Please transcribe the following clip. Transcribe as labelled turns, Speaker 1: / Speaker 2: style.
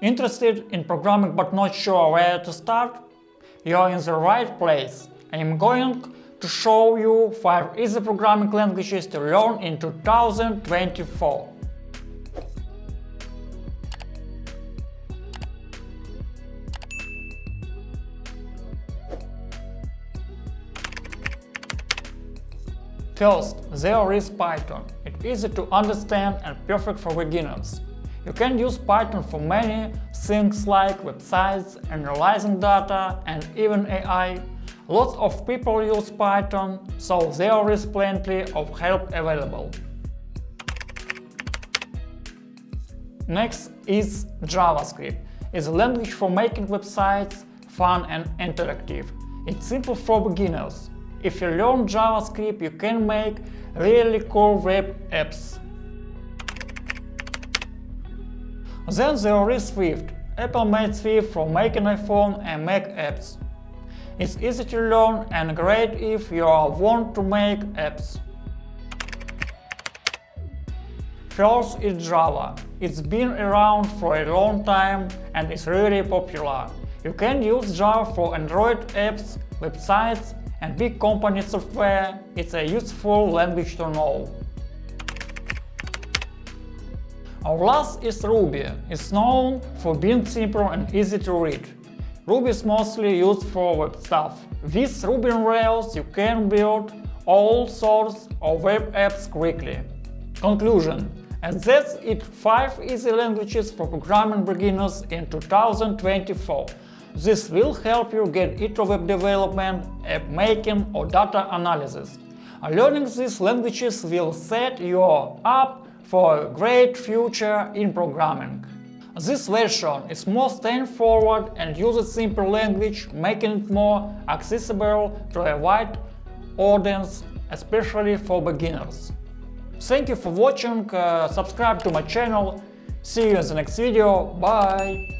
Speaker 1: Interested in programming but not sure where to start? You're in the right place. I'm going to show you 5 easy programming languages to learn in 2024. First, there is Python. It's easy to understand and perfect for beginners. You can use Python for many things like websites, analyzing data, and even AI. Lots of people use Python, so there is plenty of help available. Next is JavaScript. It's a language for making websites fun and interactive. It's simple for beginners. If you learn JavaScript, you can make really cool web apps. Then there is Swift. Apple made Swift for making iPhone and Mac apps. It's easy to learn and great if you want to make apps. First is Java. It's been around for a long time and is really popular. You can use Java for Android apps, websites, and big company software. It's a useful language to know. Our last is Ruby. It's known for being simple and easy to read. Ruby is mostly used for web stuff. With Ruby on Rails you can build all sorts of web apps quickly. Conclusion. And that's it, 5 easy languages for programming beginners in 2024. This will help you get into web development, app making or data analysis. Learning these languages will set you up for a great future in programming. This version is more straightforward and uses simple language, making it more accessible to a wide audience, especially for beginners. Thank you for watching, subscribe to my channel, see you in the next video, bye!